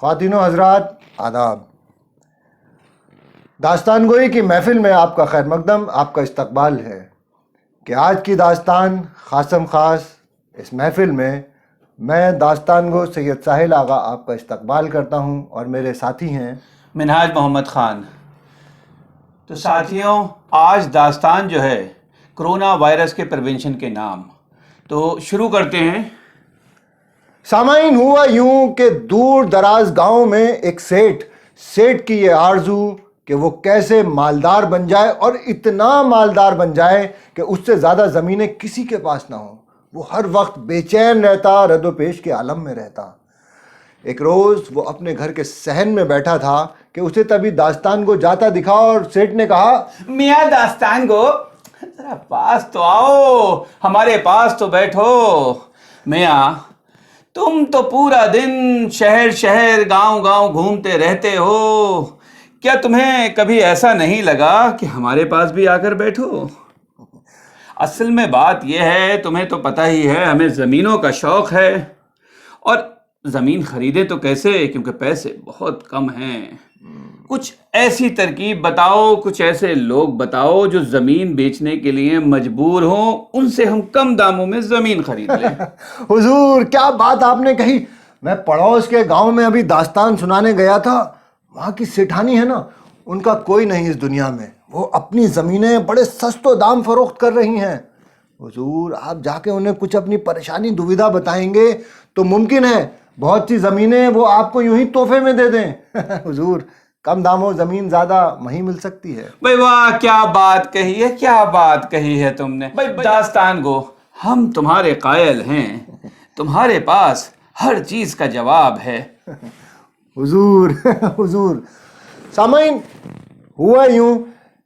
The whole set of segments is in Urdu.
خواتین و حضرات آداب. داستان گوئی کی محفل میں آپ کا خیر مقدم، آپ کا استقبال ہے کہ آج کی داستان خاصم خاص اس محفل میں داستان گو سید ساحل آغا آپ کا استقبال کرتا ہوں اور میرے ساتھی ہیں منہاج محمد خان. تو ساتھیوں، آج داستان جو ہے کرونا وائرس کے پریونشن کے نام. تو شروع کرتے ہیں. سامعین، ہوا یوں کہ دور دراز گاؤں میں ایک سیٹ کی یہ آرزو کہ وہ کیسے مالدار بن جائے اور اتنا مالدار بن جائے کہ اس سے زیادہ زمینیں کسی کے پاس نہ ہوں. وہ ہر وقت بے چین رہتا، رد و پیش کے عالم میں رہتا. ایک روز وہ اپنے گھر کے صحن میں بیٹھا تھا کہ اسے تبھی داستان کو جاتا دکھا اور سیٹ نے کہا، میاں داستان گو، ذرا پاس تو آؤ، ہمارے پاس تو بیٹھو. میاں، تم تو پورا دن شہر شہر گاؤں گاؤں گھومتے رہتے ہو، کیا تمہیں کبھی ایسا نہیں لگا کہ ہمارے پاس بھی آ کر بیٹھو؟ اصل میں بات یہ ہے، تمہیں تو پتہ ہی ہے ہمیں زمینوں کا شوق ہے، اور زمین خریدے تو کیسے، کیونکہ پیسے بہت کم ہیں. کچھ ایسی ترکیب بتاؤ، کچھ ایسے لوگ بتاؤ جو زمین بیچنے کے لیے مجبور ہوں، ان سے ہم کم داموں میں زمین خرید لیں. حضور کیا بات آپ نے کہی. میں پڑوس کے گاؤں میں ابھی داستان سنانے گیا تھا. وہاں کی سیٹھانی ہے نا، ان کا کوئی نہیں اس دنیا میں. وہ اپنی زمینیں بڑے سستو دام فروخت کر رہی ہیں. حضور آپ جا کے انہیں کچھ اپنی پریشانی دویدھا بتائیں گے تو ممکن ہے بہت سی زمینیں وہ آپ کو یوں ہی تحفے میں دے دیں. حضور کم داموں زمین زیادہ وہیں مل سکتی ہے. بھائی واہ، کیا بات کہی ہے، کیا بات کہی ہے تم نے. داستان گو، ہم تمہارے قائل ہیں، تمہارے پاس ہر چیز کا جواب ہے. حضور حضور. سامعین، ہوا یوں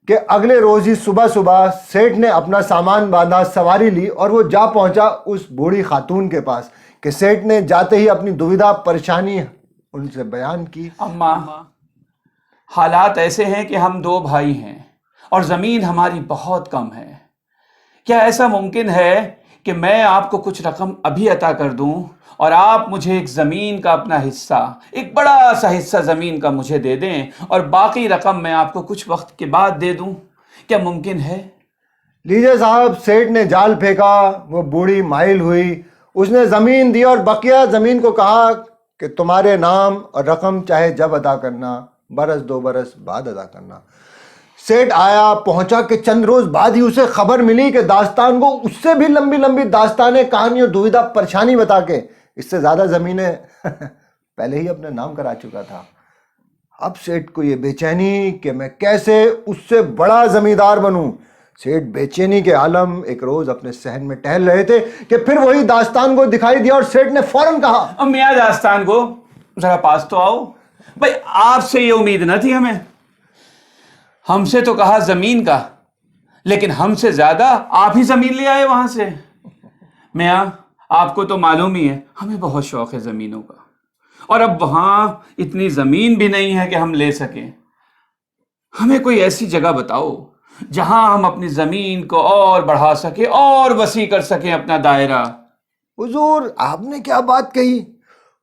کہ اگلے روز ہی صبح سیٹھ نے اپنا سامان باندھا، سواری لی اور وہ جا پہنچا اس بوڑھی خاتون کے پاس کہ سیٹھ نے جاتے ہی اپنی دویدھا پریشانی ان سے بیان کی. اماں، حالات ایسے ہیں کہ ہم دو بھائی ہیں اور زمین ہماری بہت کم ہے. کیا ایسا ممکن ہے کہ میں آپ کو کچھ رقم ابھی عطا کر دوں اور آپ مجھے ایک زمین کا اپنا حصہ، ایک بڑا سا حصہ زمین کا مجھے دے دیں اور باقی رقم میں آپ کو کچھ وقت کے بعد دے دوں؟ کیا ممکن ہے؟ لیجئے صاحب. سیٹھ نے جال پھینکا، وہ بوڑھی مائل ہوئی، اس نے زمین دی اور بقیہ زمین کو کہا کہ تمہارے نام اور رقم چاہے جب ادا کرنا، برس دو برس بعد ادا کرنا. سیٹھ آیا پہنچا کہ چند روز بعد ہی اسے خبر ملی کہ داستان کو اس سے بھی لمبی لمبی داستانیں، کہانیوں، دویدھا پریشانی بتا کے اس سے زیادہ زمینیں پہلے ہی اپنے نام کرا چکا تھا. اب سیٹھ کو یہ بے چینی کہ میں کیسے اس سے بڑا زمیندار بنوں. سیٹھ بے چینی کے عالم ایک روز اپنے صحن میں ٹہل رہے تھے کہ پھر وہی داستان کو دکھائی دیا اور سیٹھ نے فوراً کہا، میاں داستان کو، ذرا پاس تو آؤ. بھائی آپ سے یہ امید نہ تھی ہمیں. ہم سے تو کہا زمین کا، لیکن ہم سے زیادہ آپ ہی زمین لے آئے وہاں سے. میاں، آپ کو تو معلوم ہی ہے ہمیں بہت شوق ہے زمینوں کا، اور اب وہاں اتنی زمین بھی نہیں ہے کہ ہم لے سکیں. ہمیں کوئی ایسی جگہ بتاؤ جہاں ہم اپنی زمین کو اور بڑھا سکیں اور وسیع کر سکیں اپنا دائرہ. حضور آپ نے کیا بات کہی.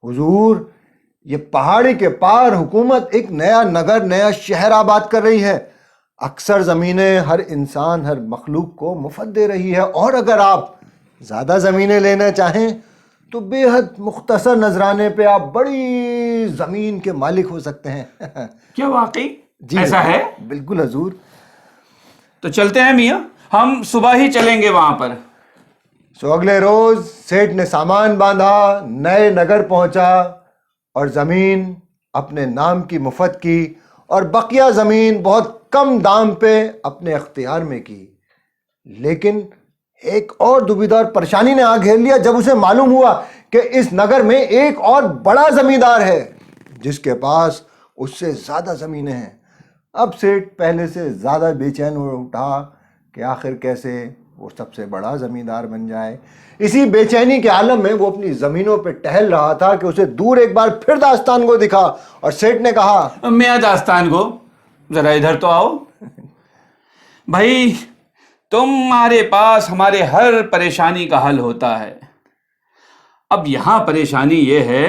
حضور یہ پہاڑی کے پار حکومت ایک نیا نگر، نیا شہر آباد کر رہی ہے. اکثر زمینیں ہر انسان، ہر مخلوق کو مفت دے رہی ہے، اور اگر آپ زیادہ زمینیں لینا چاہیں تو بے حد مختصر نذرانے پہ آپ بڑی زمین کے مالک ہو سکتے ہیں. کیا واقعی جی ایسا ہے؟ بالکل حضور. تو چلتے ہیں میاں، ہم صبح ہی چلیں گے وہاں پر. اگلے روز سیٹھ نے سامان باندھا، نئے نگر پہنچا اور زمین اپنے نام کی مفت کی اور بقیہ زمین بہت کم دام پہ اپنے اختیار میں کی. لیکن ایک اور دویدھا اور پریشانی نے آ گھیر لیا جب اسے معلوم ہوا کہ اس نگر میں ایک اور بڑا زمیندار ہے جس کے پاس اس سے زیادہ زمینیں ہیں. اب سیٹھ پہلے سے زیادہ بے چین ہو اٹھا کہ آخر کیسے وہ سب سے بڑا زمیندار بن جائے. اسی بے چینی کے عالم میں وہ اپنی زمینوں پہ ٹہل رہا تھا کہ اسے دور ایک بار پھر داستان کو دکھا اور سیٹھ نے کہا، میاں داستان کو، ذرا ادھر تو آؤ. بھائی تمہارے پاس ہمارے ہر پریشانی کا حل ہوتا ہے. اب یہاں پریشانی یہ ہے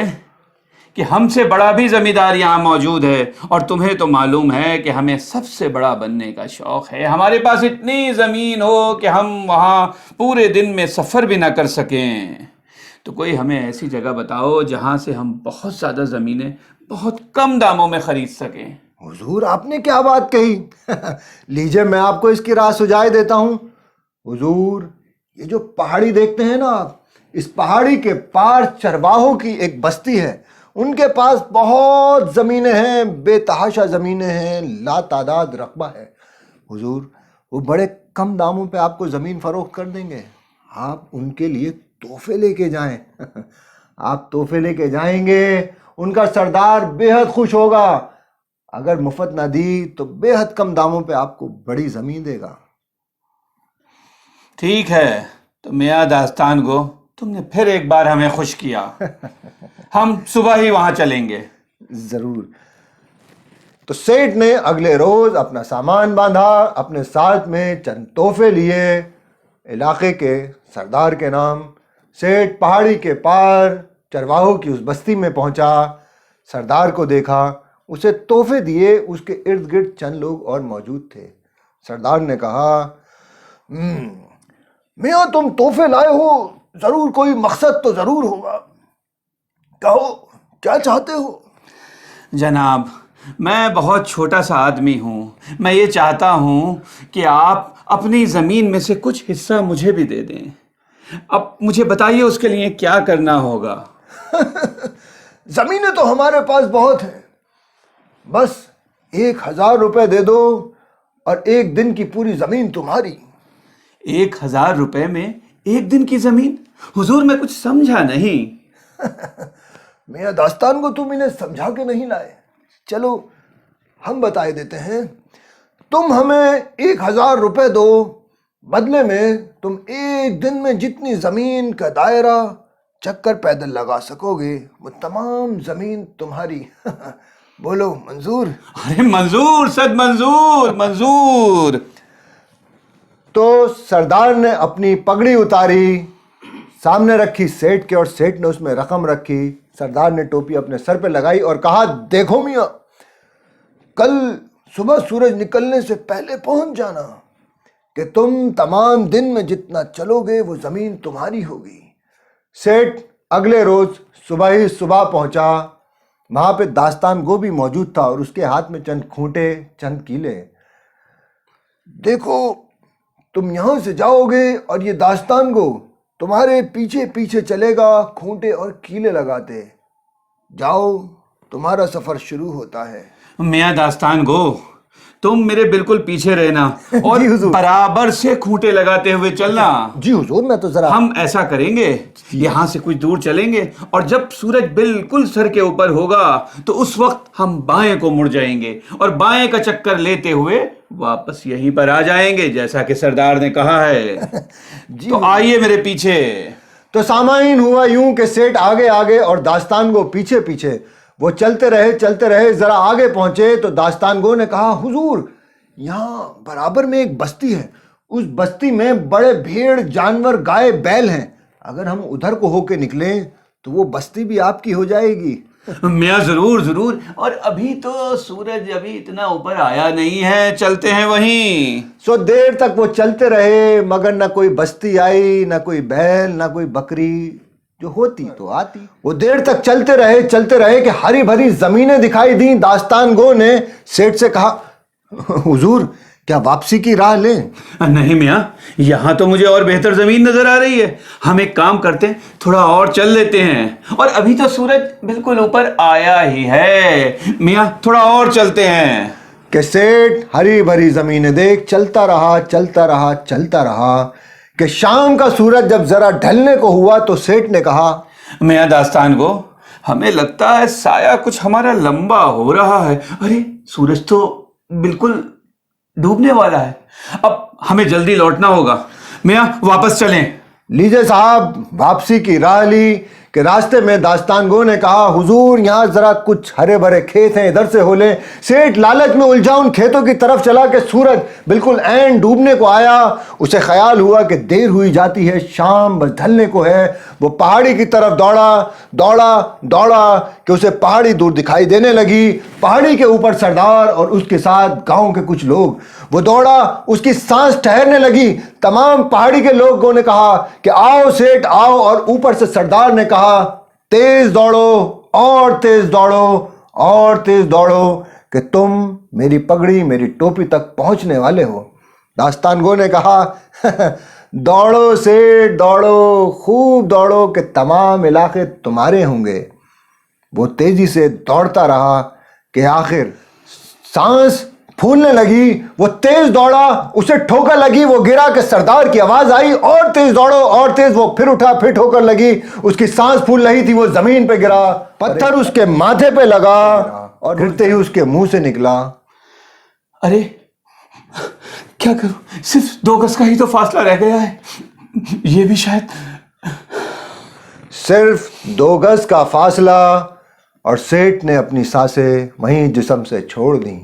کہ ہم سے بڑا بھی زمیندار یہاں موجود ہے، اور تمہیں تو معلوم ہے کہ ہمیں سب سے بڑا بننے کا شوق ہے. ہمارے پاس اتنی زمین ہو کہ ہم وہاں پورے دن میں سفر بھی نہ کر سکیں. تو کوئی ہمیں ایسی جگہ بتاؤ جہاں سے ہم بہت زیادہ زمینیں بہت کم داموں میں خرید سکیں. حضور آپ نے کیا بات کہی. لیجئے میں آپ کو اس کی راہ سجائے دیتا ہوں. حضور یہ جو پہاڑی دیکھتے ہیں نا آپ، اس پہاڑی کے پار چرواہوں کی ایک بستی ہے. ان کے پاس بہت زمینیں ہیں، بے تحاشا زمینیں ہیں، لا تعداد رقبہ ہے. حضور وہ بڑے کم داموں پہ آپ کو زمین فروخت کر دیں گے. آپ ان کے لیے تحفے لے کے جائیں. آپ تحفے لے کے جائیں گے، ان کا سردار بے حد خوش ہوگا. اگر مفت نہ دی تو بے حد کم داموں پہ آپ کو بڑی زمین دے گا. ٹھیک ہے، تو میاں داستان گو، تم نے پھر ایک بار ہمیں خوش کیا. ہم صبح ہی وہاں چلیں گے. ضرور. تو سیٹھ نے اگلے روز اپنا سامان باندھا، اپنے ساتھ میں چند تحفے لیے. علاقے کے سردار کے نام سیٹھ پہاڑی کے پار چرواہوں کی اس بستی میں پہنچا. سردار کو دیکھا، اسے تحفے دیے. اس کے ارد گرد چند لوگ اور موجود تھے. سردار نے کہا، میاں تم تحفے لائے ہو، ضرور کوئی مقصد تو ضرور ہوگا. کہو کیا چاہتے ہو؟ جناب، میں بہت چھوٹا سا آدمی ہوں. میں یہ چاہتا ہوں کہ آپ اپنی زمین میں سے کچھ حصہ مجھے بھی دے دیں. اب مجھے بتائیے اس کے لیے کیا کرنا ہوگا. زمینیں تو ہمارے پاس بہت ہیں، بس 1000 روپے دے دو اور 1 دن کی پوری زمین تمہاری. 1000 روپے میں 1 دن کی زمین؟ حضور میں کچھ سمجھا نہیں. میاں داستان کو تم انہیں سمجھا کے نہیں لائے. چلو ہم بتائے دیتے ہیں. تم ہمیں 1000 روپے دو، بدلے میں تم 1 دن میں جتنی زمین کا دائرہ چکر پیدل لگا سکو گے وہ تمام زمین تمہاری. بولو منظور؟ ارے منظور، صد منظور، منظور. تو سردار نے اپنی پگڑی اتاری، سامنے رکھی سیٹھ کے، اور سیٹھ نے اس میں رقم رکھی. سردار نے ٹوپی اپنے سر پہ لگائی اور کہا، دیکھو میاں، کل صبح سورج نکلنے سے پہلے پہنچ جانا کہ تم تمام دن میں جتنا چلو گے وہ زمین تمہاری ہوگی. سیٹھ اگلے روز صبح ہی صبح پہنچا. وہاں پہ داستان گو بھی موجود تھا اور اس کے ہاتھ میں چند کھونٹے، چند کیلے. دیکھو تم یہاں سے جاؤ گے اور یہ داستان گو تمہارے پیچھے پیچھے چلے گا، کھونٹے اور کیلے لگاتے. جاؤ تمہارا سفر شروع ہوتا ہے. میاں داستان گو، تم میرے بالکل پیچھے رہنا اور جی حضور. برابر سے کھونٹے لگاتے ہوئے چلنا. جی حضور میں تو ذرا ہم ایسا کریں گے، یہاں سے کچھ دور چلیں گے اور جب سورج بالکل سر کے اوپر ہوگا تو اس وقت ہم بائیں کو مڑ جائیں گے اور بائیں کا چکر لیتے ہوئے واپس یہیں پر آ جائیں گے جیسا کہ سردار نے کہا ہے. تو آئیے میرے پیچھے. تو سامعین ہوا یوں کہ سیٹھ آگے آگے اور داستان گو پیچھے پیچھے. وہ چلتے رہے. ذرا آگے پہنچے تو داستان گو نے کہا، حضور یہاں برابر میں ایک بستی ہے. اس بستی میں بڑے بھیڑ، جانور، گائے، بیل ہیں. اگر ہم ادھر کو ہو کے نکلیں تو وہ بستی بھی آپ کی ہو جائے گی. میاں ضرور ضرور، اور ابھی تو سورج ابھی اتنا اوپر آیا نہیں ہے، چلتے ہیں وہیں. سو دیر تک وہ چلتے رہے مگر نہ کوئی بستی آئی، نہ کوئی بیل، نہ کوئی بکری. جو ہوتی تو آتی. وہ دیر تک چلتے رہے کہ ہری بھری زمینیں دکھائی دیں. داستان گو نے سیٹھ سے کہا، حضور کیا واپسی کی راہ لیں؟ نہیں میاں، یہاں تو مجھے اور بہتر زمین نظر آ رہی ہے. ہم ایک کام کرتے ہیں، تھوڑا اور چل لیتے ہیں، اور ابھی تو سورج بالکل اوپر آیا ہی ہے. میاں تھوڑا اور چلتے ہیں. کہ سیٹھ ہری بھری زمینیں دیکھ چلتا رہا کہ شام کا سورج جب ذرا ڈھلنے کو ہوا تو سیٹھ نے کہا، میاں داستان کو ہمیں لگتا ہے سایہ کچھ ہمارا لمبا ہو رہا ہے. ارے سورج تو بالکل ڈوبنے والا ہے، اب ہمیں جلدی لوٹنا ہوگا. میاں واپس چلیں. لیجئے صاحب واپسی کی راہ لی کہ راستے میں داستان گو نے کہا حضور یہاں ذرا کچھ ہرے بھرے کھیت ہیں، ادھر سے ہو لیں۔ سیٹھ لالچ میں الجھا ان کھیتوں کی طرف چلا کہ سورج بالکل عین ڈوبنے کو آیا۔ اسے خیال ہوا کہ دیر ہوئی جاتی ہے، شام بس ڈھلنے کو ہے۔ وہ پہاڑی کی طرف دوڑا کہ اسے پہاڑی دور دکھائی دینے لگی، پہاڑی کے اوپر سردار اور اس کے ساتھ گاؤں کے کچھ لوگ۔ وہ دوڑا، اس کی سانس ٹھہرنے لگی۔ تمام پہاڑی کے لوگوں نے کہا کہ آؤ سیٹھ آؤ، اور اوپر سے سردار نے کہا تیز دوڑو اور تیز دوڑو اور تیز دوڑو کہ تم میری پگڑی میری ٹوپی تک پہنچنے والے ہو۔ داستان گو نے کہا دوڑو سیٹھ دوڑو، خوب دوڑو کہ تمام علاقے تمہارے ہوں گے۔ وہ تیزی سے دوڑتا رہا کہ آخر سانس پھولنے لگی۔ وہ تیز دوڑا، اسے ٹھوکر لگی، وہ گرا کہ سردار کی آواز آئی اور تیز دوڑو اور تیز۔ وہ پھر اٹھا، پھر ٹھوکر لگی، اس کی سانس پھول رہی تھی، وہ زمین پہ گرا، پتھر اس کے ماتھے پہ لگا اور گرتے ہی اس کے منہ سے نکلا ارے کیا کروں، صرف 2 گز کا ہی تو فاصلہ رہ گیا ہے، یہ بھی شاید۔ صرف 2 گز کا فاصلہ، اور سیٹھ نے اپنی سانسیں وہیں جسم سے چھوڑ دیں۔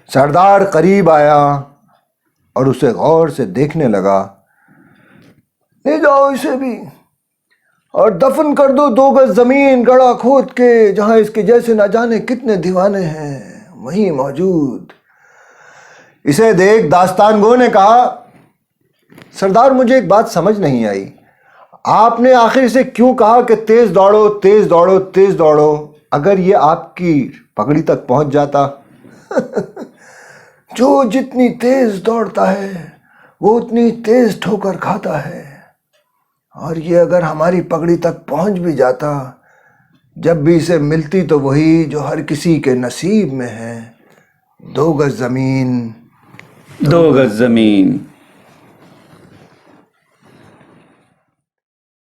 سردار قریب آیا اور اسے غور سے دیکھنے لگا۔ لے جاؤ اسے بھی اور دفن کر دو 2 گز زمین گڑھا کھود کے، جہاں اس کے جیسے نہ جانے کتنے دیوانے ہیں وہیں موجود۔ اسے دیکھ داستان گو نے کہا سردار مجھے ایک بات سمجھ نہیں آئی، آپ نے آخر اسے کیوں کہا کہ تیز دوڑو تیز دوڑو تیز دوڑو؟ اگر یہ آپ کی پگڑی تک پہنچ جاتا۔ جو جتنی تیز دوڑتا ہے وہ اتنی تیز ٹھوکر کھاتا ہے، اور یہ اگر ہماری پگڑی تک پہنچ بھی جاتا، جب بھی اسے ملتی تو وہی جو ہر کسی کے نصیب میں ہے، 2 گز زمین 2 گز زمین